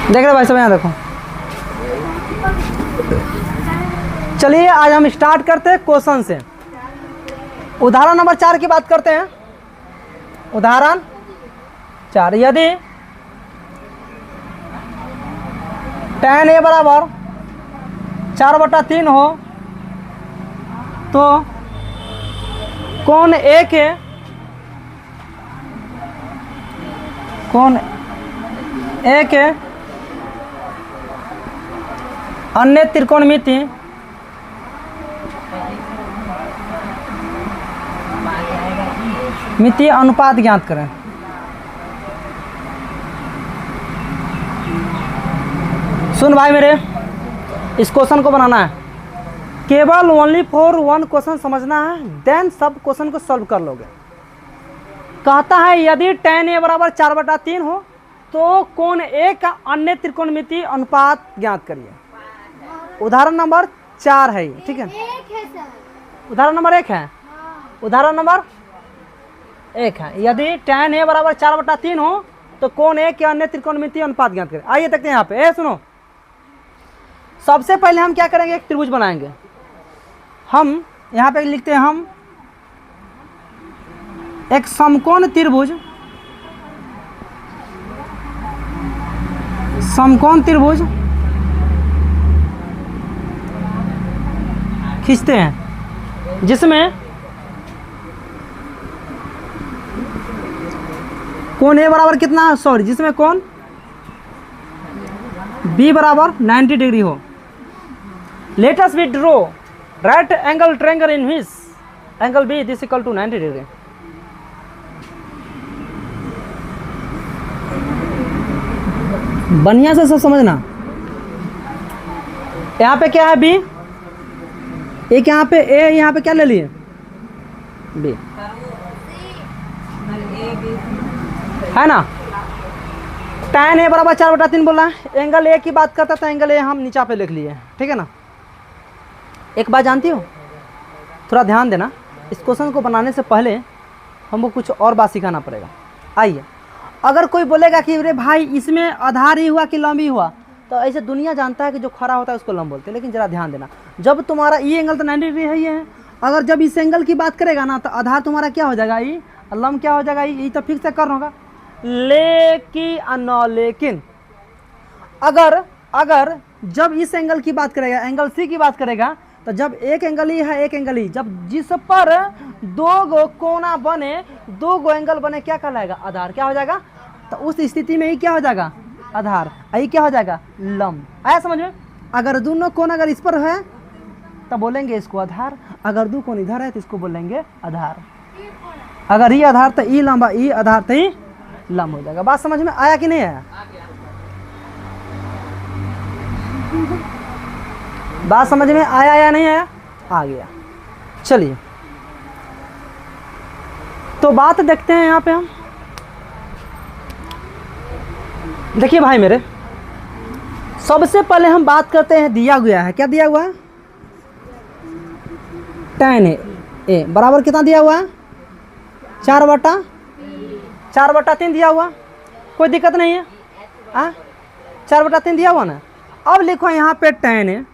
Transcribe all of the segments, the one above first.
देख रहे भाई सब, यहाँ देखो। चलिए आज हम स्टार्ट करते हैं क्वेश्चन से। उदाहरण नंबर 4 की बात करते हैं। उदाहरण 4, यदि tan a बराबर 4/3 हो तो कोण A के अन्य त्रिकोणमिति अनुपात ज्ञात करें। सुन भाई मेरे, इस क्वेश्चन को बनाना है, केवल ओनली फॉर वन क्वेश्चन समझना है, देन सब क्वेश्चन को सॉल्व कर लोगे। कहता है यदि tan a बराबर 4/3 हो तो कोण A का अन्य त्रिकोणमिति अनुपात ज्ञात करिए। उदाहरण नंबर 4 है, ठीक है। उदाहरण नंबर 1 है। उदाहरण नंबर 1 है, यदि tan a बराबर 4/3 हो तो कोण A के अन्य त्रिकोणमिति अनुपात ज्ञात करें। आइए देखते हैं यहाँ पे। सुनो, सबसे पहले हम क्या करेंगे, एक त्रिभुज बनाएंगे। हम यहाँ पे लिखते हैं, हम एक समकोण त्रिभुज खींचते हैं, जिसमें कोण A बराबर कितना, जिसमें कोण B बराबर 90 डिग्री हो। Let us we draw right angle triangle in which angle B is equal to 90 degree. बढ़िया से सब समझना। यहाँ पे क्या है B, एक यहाँ पे A, यहाँ पे क्या ले लिए B, है ना। tan a बराबर 4/3 बोला है, एंगल A की बात करता था, एंगल A हम नीचा पे लिख लिए, ठीक है ना। एक बात जानती हो, थोड़ा ध्यान देना, इस क्वेश्चन को बनाने से पहले हमको कुछ और बात सिखाना पड़ेगा। आइए, अगर कोई बोलेगा कि अरे भाई इसमें आधार ही हुआ कि लंबी हुआ, तो ऐसे दुनिया जानता है कि जो खड़ा होता है उसको लंब बोलते हैं। लेकिन जरा ध्यान देना, जब तुम्हारा ये एंगल तो 90 डिग्री है, ये है, अगर जब इस एंगल की बात करेगा ना तो आधार तुम्हारा क्या हो जाएगा, ये लंब क्या हो जाएगा, ये तो फिक्स से करना होगा। लेकिन अगर जब इस एंगल की बात करेगा, एंगल C की बात करेगा, तो जब एक एंगल ही है, एक एंगल ही, जब जिस पर दो गो कोना बने, दो गो एंगल बने, क्या कहलाएगा, आधार। क्या हो जाएगा, तो उस स्थिति में ही क्या हो जाएगा, आधार। यही क्या हो जाएगा, लंब। आया समझ में। अगर दोनों कोण अगर इस पर है तो बोलेंगे इसको आधार, अगर दो कोण इधर है तो इसको बोलेंगे आधार। अगर ये आधार तो ये लंबा, ये आधार तो ये लंब हो जाएगा। बात समझ में आया कि नहीं आया, बात समझ में आया या नहीं आया, आ गया। चलिए तो बात देखते हैं यहाँ पे हम। देखिए भाई मेरे, सबसे पहले हम बात करते हैं, दिया गया है, क्या दिया हुआ है, tan a बराबर कितना दिया हुआ है, 4/3 दिया हुआ। कोई दिक्कत नहीं है, 4/3 दिया हुआ ना। अब लिखो यहाँ पे tan a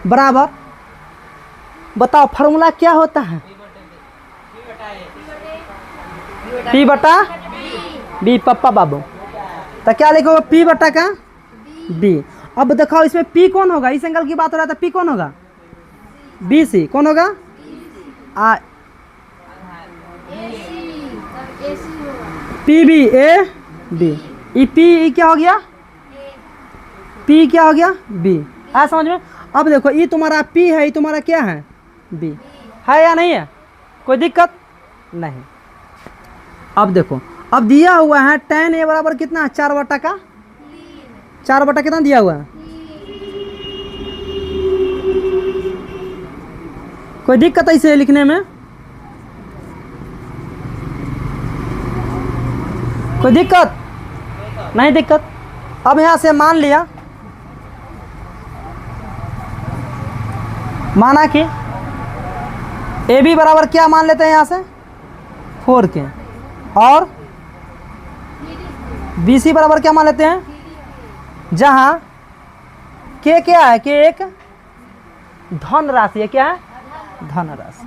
बराबर, बताओ फार्मूला क्या होता है, P/B, पप्पा बाबू। तो क्या लिखोगे, P/B। अब देखो इसमें P कौन होगा, इस एंगल की बात हो रहा था, P कौन होगा, BC कौन होगा, PB ये P क्या हो गया, P क्या हो गया, B। आया समझ में। अब देखो ये तुम्हारा P है, ये तुम्हारा क्या है, B है या नहीं है, कोई दिक्कत नहीं। अब देखो, अब दिया हुआ है tan a बराबर कितना, 4/4 कितना दिया हुआ है, कोई दिक्कत है इसे लिखने में, कोई दिक्कत नहीं, दिक्कत। अब यहाँ से मान लिया, माना कि AB बराबर क्या मान लेते हैं यहाँ से, 4 के, और BC बराबर क्या मान लेते हैं, जहां K क्या है, K एक धन राशि है। क्या है, धन राशि।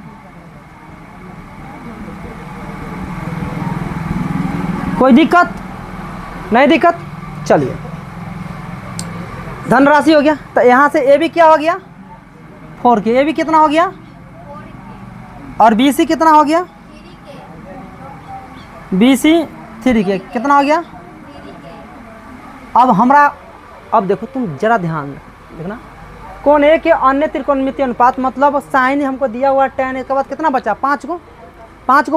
कोई दिक्कत नहीं, दिक्कत। चलिए धन राशि हो गया, तो यहां से AB क्या हो गया 4K, AB कितना हो गया, और BC कितना हो गया, BC 3K कितना हो गया। अब हमरा, अब देखो तुम जरा ध्यान देखना, कौन ए के अन्य त्रिकोणमितीय अनुपात, मतलब साइन हमको दिया हुआ tan के बाद कितना बचा, 5 को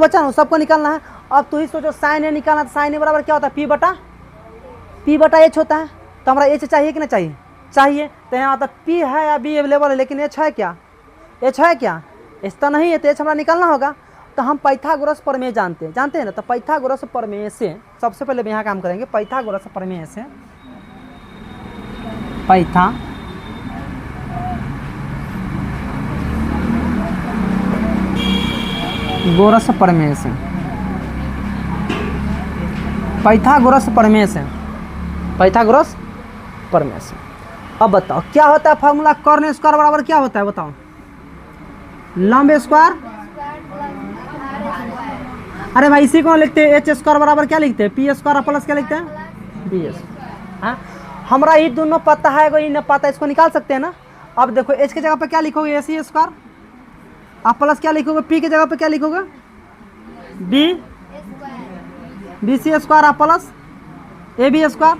बचा ना, सबको निकालना है। अब तू ही सोचो साइन ए निकालना, तो साइन ए बराबर क्या होता है, P बटा H होता है। तो हमारा H चाहिए कि नहीं चाहिए, चाहिए। तो यहाँ आता P है या B अवेलेबल है, लेकिन H है क्या, H है क्या, H तो नहीं है, तो H हमारा निकालना होगा। तो हम पाइथागोरस प्रमेय जानते हैं ना, तो पाइथागोरस प्रमेय से सबसे पहले यहाँ काम करेंगे। पाइथागोरस प्रमेय से, पाइथागोरस प्रमेय से। अब बताओ क्या होता है फॉर्मूला, कॉर्न स्क्वायर बराबर क्या होता है, बताओ, लंब स्क्वायर। अरे भाई इसी को लिखते हैं, H स्क्वायर बराबर क्या लिखते हैं, P स्क्वायर प्लस क्या लिखते हैं, BS। हाँ, हमरा ये दोनों पता है, कोई न पता, इसको निकाल सकते हैं ना। अब देखो H की जगह पे क्या लिखोगे, AC स्क्वायर, आप प्लस क्या लिखोगे, P की जगह पे क्या लिखोगे, BC स्क्वायर, आप प्लस AB स्क्वायर।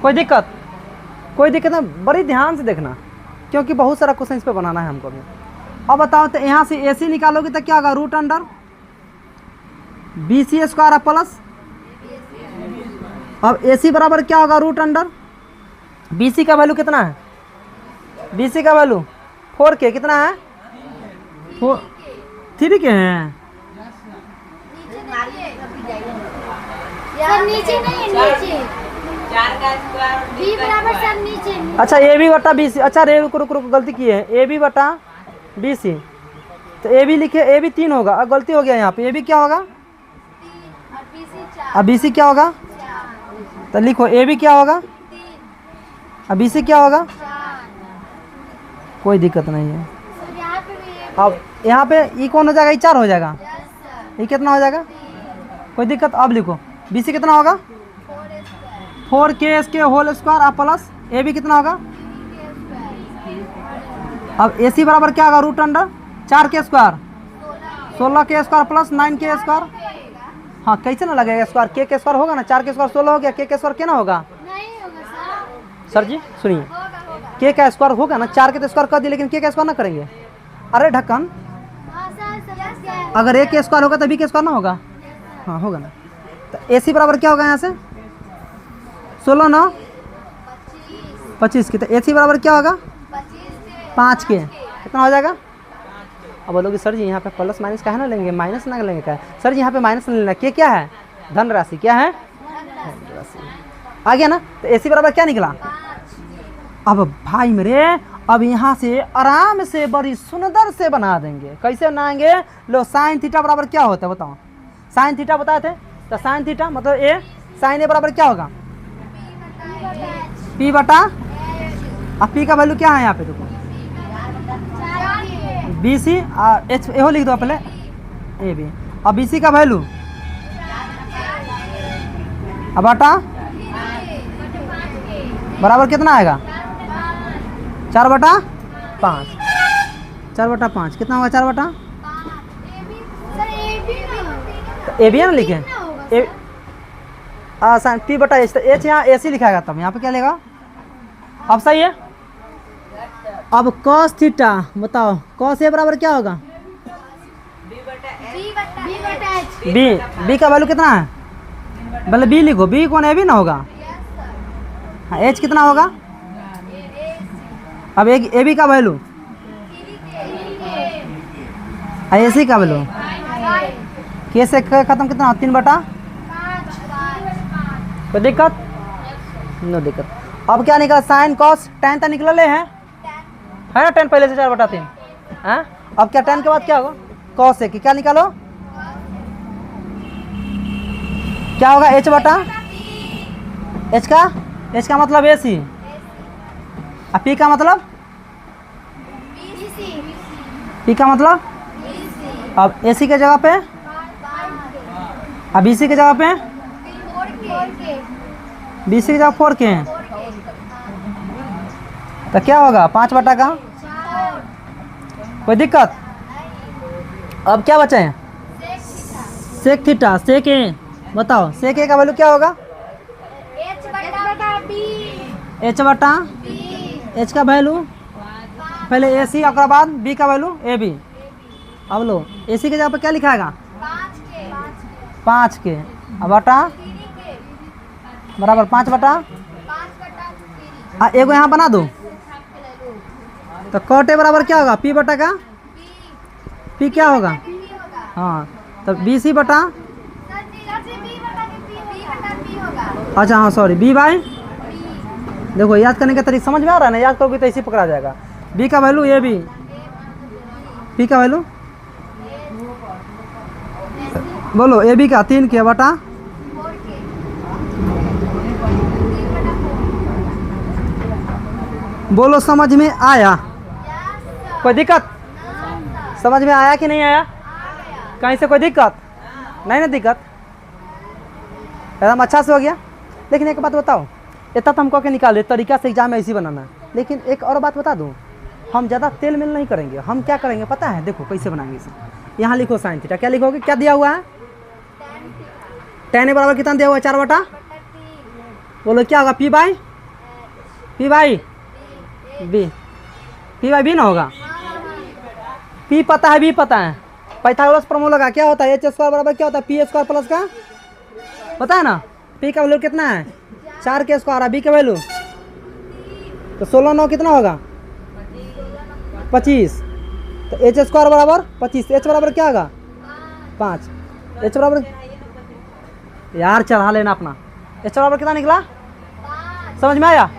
कोई दिक्कत नहीं, बड़ी ध्यान से देखना, क्योंकि बहुत सारा क्वेश्चन इस पे बनाना है हमको भी। अब बताओ, तो यहाँ से AC निकालोगे तो क्या होगा, root under BC square plus, अब AC बराबर क्या होगा, रूट अंडर BC का वैल्यू कितना है, BC का वैल्यू 4K कितना है, 3K है। नीचे नहीं, नीचे 4 का स्क्वायर B बराबर सब नीचे। अच्छा AB बटा BC, अच्छा रे रुको गलती की है, AB बटा BC, तो AB लिखे, AB 3 होगा, अब गलती हो गया यहाँ पे, AB क्या होगा 3 और BC 4, अब BC क्या होगा, तो लिखो AB क्या होगा 3 अब BC क्या होगा, 4। कोई दिक्कत नहीं है। सर यहाँ पे भी अब यहाँ पे ये कौन हो जाएगा, ये 4 हो जाएगा, यस सर, ये कितना हो जाएगा, 3 कोई दिक्कत। अब लिखो BC कितना होगा, 4 स्क्वायर 4K इसके होल स्क्वायर, आप प्लस AB कितना होगा, 3 स्क्वायर। अब AC बराबर क्या होगा, root under 4K square 16K square plus 9K square. हाँ कैसे ना लगेगा स्क्वायर, K के स्क्वायर होगा ना, 4K स्क्वायर 16 हो गया, K के स्क्वायर क्या ना होगा, नहीं होगा सर जी सुनिए, होगा। K का स्क्वायर होगा ना, 4 के तो स्क्वायर कर दिए, लेकिन K का स्क्वायर ना करेंगे। अरे ढक्कन, हाँ सर, समझ गए। अगर A के स्क्वायर होगा तो B के स्क्वायर ना होगा, हाँ होगा ना। तो AC बराबर क्या होगा यहाँ से 16 9 25 की, तो AC बराबर क्या होगा 5K कितना हो जाएगा। अब बोलोगे सर जी यहाँ पे प्लस माइनस का है ना लेंगे, माइनस ना लेंगे क्या, सर जी यहाँ पे माइनस नहीं लेना, K क्या है धन राशि, क्या है धन राशि, आ गया ना। तो AC बराबर क्या निकला। अब भाई मेरे, अब यहाँ से आराम से बड़ी सुंदर से बना देंगे, कैसे बनाएंगे, लो साइन थीटा बराबर क्या होता है बताओ, साइन थीटा बताए थे, तो साइन थीटा मतलब A, साइन A बराबर क्या होगा P बटा, अब P का वैल्यू क्या है यहाँ पे देखो, BC H एहो लिख दो पहले AB, अब BC का वैल्यू अब बटा बराबर कितना आएगा 4/5, 4/5 कितना होगा 4/5, AB है ना लिखे, साइन P बटा H, तो H यहाँ AC लिखाएगा, तब यहाँ पे क्या लेगा, अब सही है। अब cos थीटा बताओ, cos A बराबर क्या होगा B का वैल्यू कितना है, मतलब B लिखो, B कौन AB ना होगा, हाँ H कितना होगा, अब एक AB का वैल्यू AC का वैल्यू K से खत्म कितना 3/5, कोई दिक्कत नो दिक्कत। अब क्या निकला साइन कॉस tan तो निकल है ना, tan पहले से 4/3 है। अब क्या tan के बाद क्या होगा कॉस है कि क्या निकालो, क्या होगा एच बटा एच का मतलब ए सी, और पी का मतलब पी का मतलब, अब ए सी के जगह पे, अब बी सी के जगह पे, बी सी की जगह 4 के हैं, तो क्या होगा 5 बटा का, कोई दिक्कत। अब क्या बचा है सेक थीटा, सेक ए, बताओ सेक ए का वैल्यू क्या होगा, एच बटा एच का वैल्यू पहले ए सी और बाद बी का वैल्यू ए बी। अब लो ए सी के जगह पे क्या लिखाएगा 5 के, अब बटा बराबर 5 बटा, एगो यहाँ बना दो, तो कॉट ए बराबर क्या होगा पी बटा का, पी क्या होगा, हाँ तो बी सी बटा, अच्छा हाँ सॉरी बी बाई, देखो याद करने का तरीका समझ में आ रहा है ना, याद करोगे तो इसी पकड़ा जाएगा। बी का वैल्यू ए बी, पी का वैल्यू बोलो ए बी का 3 के बटा, बोलो समझ में आया, कोई दिक्कत, समझ में आया कि नहीं आया, कहीं से कोई दिक्कत नहीं ना, दिक्कत एकदम अच्छा से हो गया। लेकिन एक बात बताओ, इतना तो हम कह के निकाल दे तरीका से एग्जाम में ऐसे बनाना है, लेकिन एक और बात बता दूं, हम ज़्यादा तेल मेल नहीं करेंगे, हम क्या करेंगे पता है, देखो कैसे बनाएंगे इसे, यहाँ लिखो साइन थीटा, क्या लिखोगे, क्या दिया हुआ है tan ए बराबर कितना दिया हुआ है 4 बटा, बोलो क्या होगा P by B, P by B ना होगा, पी पता है बी पता है, पाइथागोरस प्रमेय लगा क्या होता है एच स्क्वायर बराबर क्या होता है पी स्क्वायर प्लस का, पता है ना, पी का वैल्यू कितना है 4 के स्क्वायर है, बी का वैल्यू तो 16 9 कितना होगा 25, तो एच स्क्वायर बराबर 25, एच बराबर क्या होगा 5, एच बराबर यार चढ़ा लेना अपना, एच बराबर कितना निकला, समझ में आया,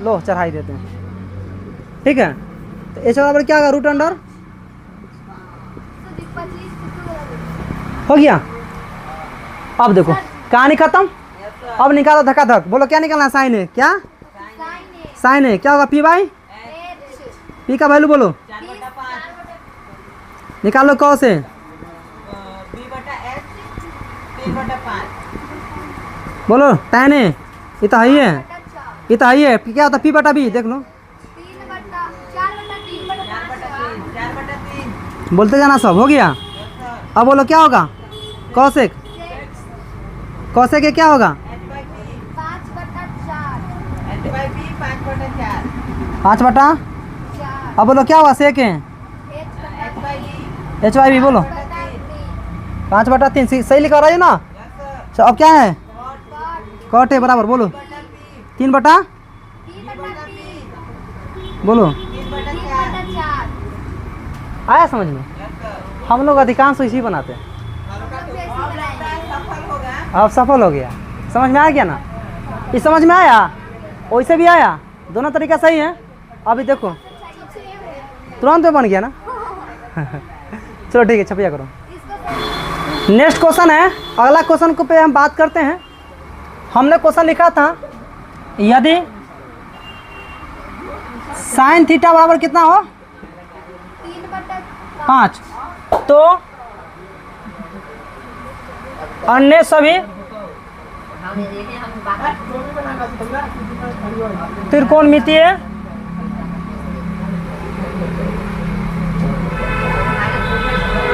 लो चढ़ा ही देते हैं, ठीक है। तो एच बराबर क्या होगा रूट अंडर, हो गया। अब देखो कहानी खत्म, अब निकालो धक्का धक, बोलो क्या निकालना है साइन है, क्या साइन है क्या होगा पी बाई, पी का वैल्यू बोलो निकालो कौ से, बोलो tan है, ये तो है, ये तो है, क्या होता है पी बटा बी, देख लो बोलते जाना सब, हो गया। अब बोलो क्या होगा कौशिक, कौशिक के क्या होगा 5 बटा, अब बोलो क्या होगा सेक है एच वाई बी, बोलो 5 बटा 3, सही लिखा रहा है ना। अच्छा अब क्या है कॉट ए बराबर, बोलो 3 बटा, बोलो आया समझ में, हम लोग अधिकांश इसी बनाते हैं, अब सफल हो गया, समझ में आ गया ना, ये समझ में आया, वैसे भी आया, दोनों तरीका सही है। अभी देखो तुरंत में बन गया ना चलो ठीक है छपिया करो। नेक्स्ट क्वेश्चन है, अगला क्वेश्चन को पे हम बात करते हैं। हमने क्वेश्चन लिखा था यदि साइन थीटा बराबर कितना हो 5, तो अन्य सभी त्रिकोणमितीय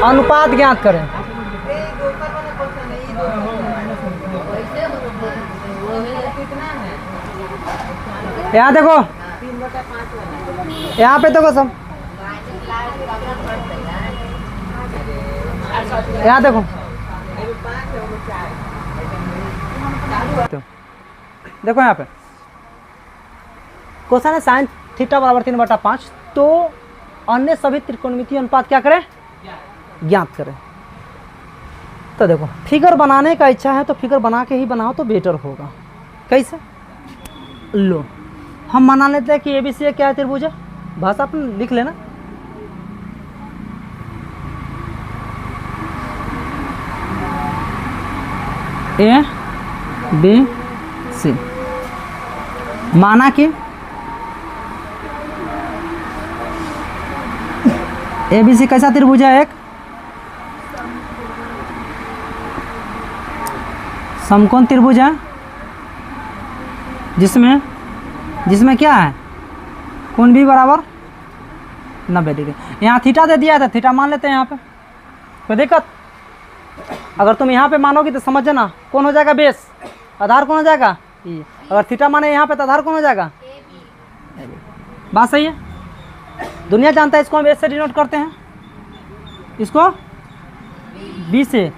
अनुपात ज्ञात करें। यहाँ देखो, यहाँ पे देखो सब, यहाँ देखो, देखो यहाँ पे क्वेश्चन है साइन थीटा बराबर 3 बटा 5, तो अन्य सभी त्रिकोणमितीय अनुपात क्या करें ज्ञात करें। तो देखो फिगर बनाने का इच्छा है तो फिगर बना के ही बनाओ तो बेटर होगा। कैसे, लो हम मान लेते हैं कि एबीसी क्या है त्रिभुज है, भाषा अपन लिख लेना। A B C. माना कि ए बी सी कैसा त्रिभुज है? एक समकोण त्रिभुज है जिसमें क्या है? कोण भी बराबर 90 डिग्री। यहाँ थीटा दे दिया था, थीटा मान लेते हैं यहाँ पे, कोई दिक्कत? अगर तुम यहाँ पे मानोगी तो समझ जाना कौन हो जाएगा बेस, आधार कौन हो जाएगा ये। अगर थीटा माने यहाँ पे तो आधार कौन हो जाएगा? बात सही है। दुनिया जानता है इसको हम एस से डिनोट करते हैं, इसको बी से,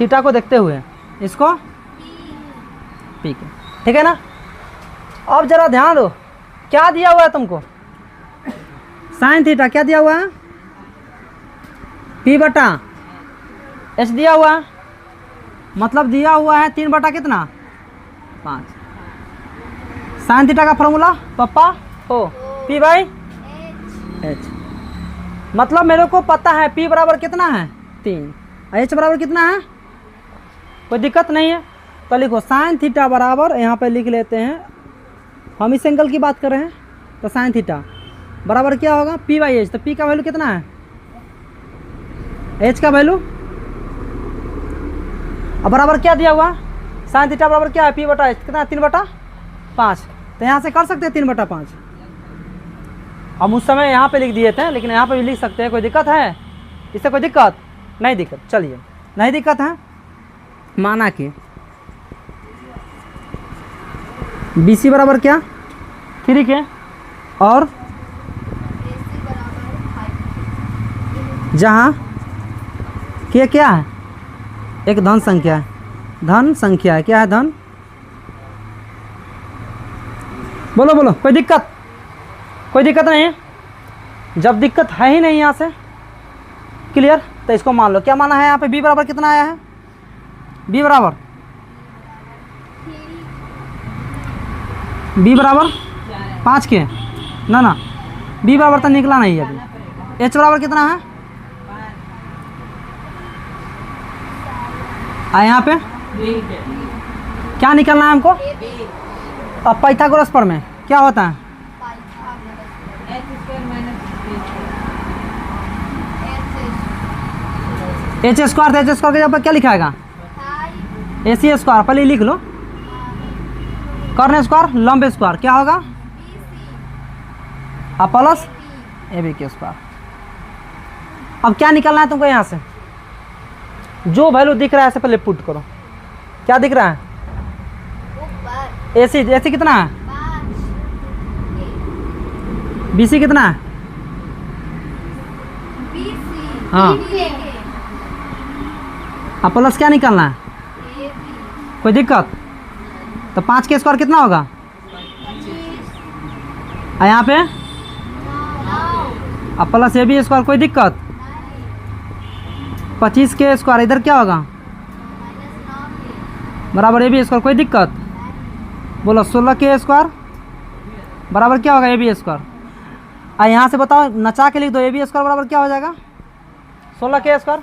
थीटा को देखते हुए इसको पी के, ठीक है ना। अब जरा ध्यान दो, क्या दिया हुआ है तुमको? साइन थीटा क्या दिया हुआ है? पी बटा एच दिया हुआ है, मतलब दिया हुआ है 3 बटा कितना? 5। साइन थीटा का फॉर्मूला पप्पा हो पी बाई एच। मतलब मेरे को पता है पी बराबर कितना है? 3, एच बराबर कितना है? कोई दिक्कत नहीं है। तो लिखो साइन थीटा बराबर, यहाँ पे लिख लेते हैं, हम इस एंगल की बात कर रहे हैं, तो साइन थीटा बराबर क्या होगा? P by H. तो पी का वैल्यू कितना है? एच का वैल्यू, अब बराबर क्या दिया हुआ? साइन थीटा बराबर क्या है? पी बटा एच कितना? 3 बटा 5। तो यहाँ से कर सकते हैं 3 बटा 5। हम उस समय यहाँ पे लिख दिए थे, लेकिन यहाँ पे भी लिख सकते हैं। कोई दिक्कत है इससे? कोई दिक्कत नहीं? दिक्कत, चलिए नहीं दिक्कत है। माना कि बी सी बराबर क्या? 3 के, और जहाँ के क्या है? एक धन संख्या है, धन संख्या है। क्या है? धन। बोलो बोलो, कोई दिक्कत? कोई दिक्कत नहीं है। जब दिक्कत है ही नहीं यहाँ से, क्लियर, तो इसको मान लो। क्या माना है यहाँ पे? बी बराबर कितना आया है? बी बराबर बी बराबर 5 के, ना बी बराबर तो निकला नहीं है अभी। एच बराबर कितना है? यहाँ पे क्या निकलना है हमको? अब पाइथागोरस पर में क्या होता है? H square. एच स्क्वायर के जगह पर क्या लिखाएगा? ए सी स्क्वायर। पहले लिख लो, कर्ण स्क्वायर, लंब स्क्वायर क्या होगा? अब प्लस ए बी के स्क्वायर। अब क्या निकलना है तुमको यहाँ से? जो वैल्यू दिख रहा है ऐसे पहले पुट करो। क्या दिख रहा है? ए सी कितना है? बी सी कितना है? हाँ, अब प्लस क्या निकलना है? कोई दिक्कत? तो 5 के स्क्वायर कितना होगा? यहाँ पे अब प्लस ए बी स्क्वायर। कोई दिक्कत? 25 के स्क्वायर इधर क्या होगा? बराबर ए बी स्क्वायर। कोई दिक्कत? बोलो 16 के स्क्वायर बराबर क्या होगा? A B square. यहाँ से बताओ, नचा के लिख दो, ए बी स्क्वायर बराबर क्या हो जाएगा? 16 के स्क्वायर।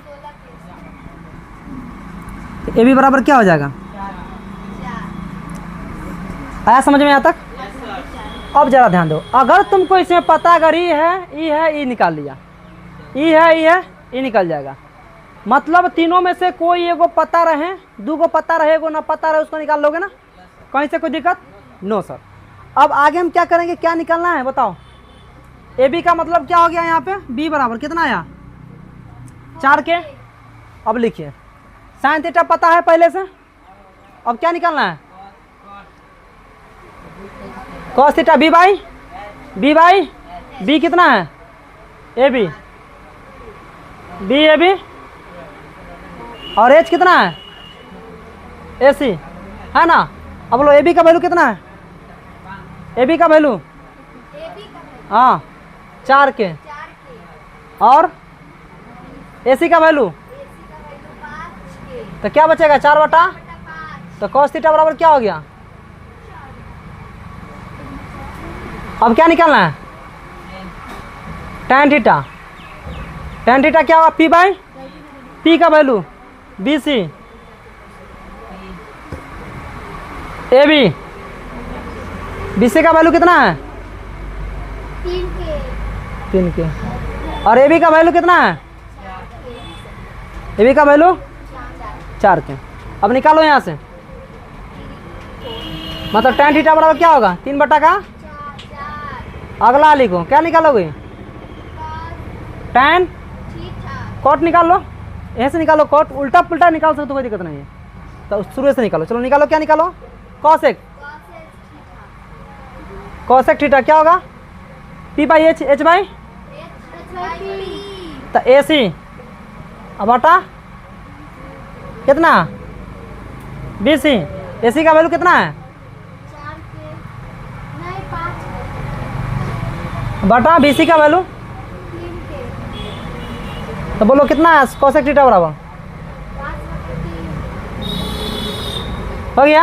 ए बी बराबर क्या हो जाएगा? आया समझ में यहाँ तक? अब जरा ध्यान दो, अगर तुमको इसमें पता, अगर ई है, ई निकाल लिया, ई है, ई निकल जाएगा। मतलब तीनों में से कोई एगो पता रहे, 2 को पता रहे, एगो ना पता रहे, उसको निकाल लोगे ना? कहीं से कोई दिक्कत? No sir. अब आगे हम क्या करेंगे? क्या निकालना है बताओ? ए बी का मतलब क्या हो गया? यहाँ पे बी बराबर कितना आया? 4 के। अब लिखिए, साइन थीटा पता है पहले से, अब क्या निकालना है? Cos theta B by B कितना है? ए बी ए बी, और एच कितना है? ए सी, है ना? अब बोलो ए बी का वैल्यू कितना है? ए बी का वैल्यू हाँ 4 के, और ए सी का वैल्यू तो क्या बचेगा? 4 बटा। तो कॉस थीटा बराबर क्या हो गया? अब क्या निकालना है? tan theta. tan थीटा क्या होगा? पी बाई पी का value B C A B, B C का वैल्यू कितना है? 3 के। और ए बी का वैल्यू कितना है? ए बी का वैल्यू 4 के। अब निकालो यहाँ से, मतलब tan थीटा बराबर क्या होगा? 3 बटा का अगला लिखो, क्या निकालोगे? tan कॉट निकाल लो, यहाँ से निकालो कॉट, उल्टा पुल्टा निकाल सकते हो, कोई दिक्कत नहीं है। तो शुरू से निकालो, चलो निकालो, क्या निकालो? कॉसेक, कॉसेक थीटा क्या होगा? P by H, H by तो ए सी, अब बटा कितना? B C. ए सी का वैल्यू कितना है? बटा बी सी का वैल्यू, तो बोलो कितना है? कॉसेक थीटा बराबर हो गया।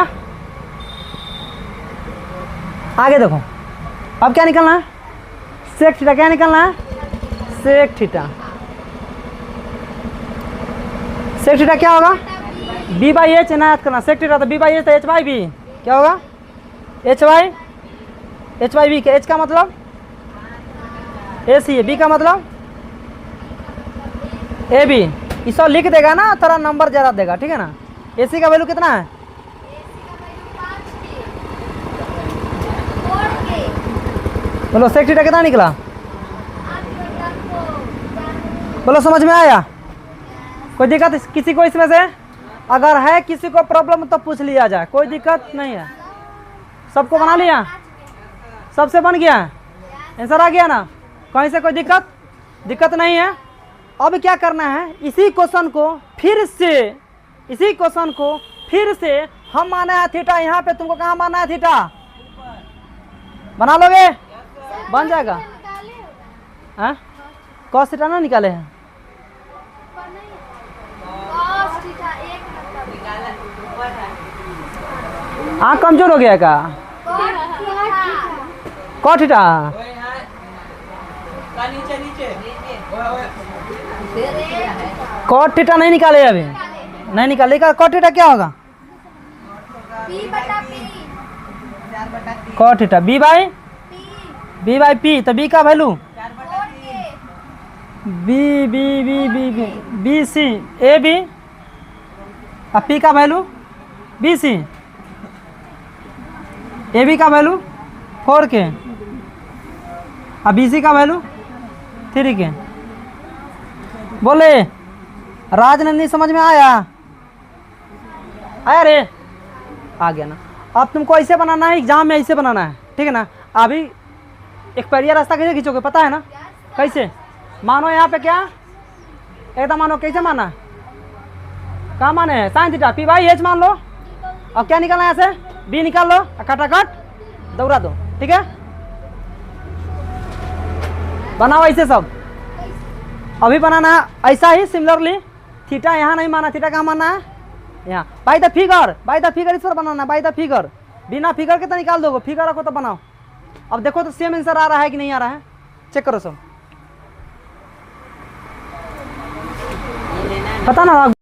आगे देखो, अब क्या निकलना है? Sec theta. क्या निकलना है? Sec theta. सेक थीटा क्या होगा? बी बाई एच ना याद करना, सेक थीटा तो बी बाई एच, तो एच बाई बी क्या होगा? H by B. के एच का मतलब ए सी है, बी का मतलब ए बी। इसको लिख देगा ना, थोड़ा नंबर ज़्यादा देगा, ठीक है ना। ए सी का वैल्यू कितना है? बोलो सेक थीटा कितना निकला? बोलो समझ में आया? कोई दिक्कत किसी को इसमें से? अगर है किसी को प्रॉब्लम तो पूछ लिया जाए, कोई दिक्कत नहीं है। सबको बना लिया? सबसे बन गया? आंसर आ गया ना? कहीं से कोई दिक्कत नहीं है। अब क्या करना है? इसी क्वेश्चन को फिर से हम माना है थीटा, यहाँ पे तुमको कहाँ माना है थीटा? बना लोगे? बन जाएगा। हाँ, कॉस थीटा ना निकाले हैं? हाँ, कमजोर हो गया का? कॉट थीटा कॉट थीटा नहीं निकाले, अभी नहीं निकाले का। कॉट थीटा क्या होगा? Cot theta B by P, तो बी का value B C A B, और पी का value B C, A B का वैल्यू 4 के, और बी सी का वैल्यू 3 के। बोले राजनंदी समझ में आया? आया रे? आ गया ना। अब तुमको ऐसे बनाना है, एग्जाम में ऐसे बनाना है, ठीक है ना। अभी एक पैरिया रास्ता कैसे खींचोगे पता है ना? कैसे? मानो यहाँ पे क्या एकदम मानो, कैसे माना? कहाँ माने हैं? Sine theta P by H मान लो। अब क्या निकालना है? ऐसे बी निकाल लो, खटाखट दौड़ा दो, ठीक है। बनाओ ऐसे सब, अभी बनाना है ऐसा ही सिमिलरली। थीटा यहाँ नहीं माना, थीटा कहाँ माना है? यहाँ। बाय द फिगर इस पर बनाना, बाय द फिगर। बिना फिगर के तो निकाल दोगे, फिगर रखो तो बनाओ। अब देखो तो सेम आंसर आ रहा है कि नहीं आ रहा है, चेक करो सब। पता ना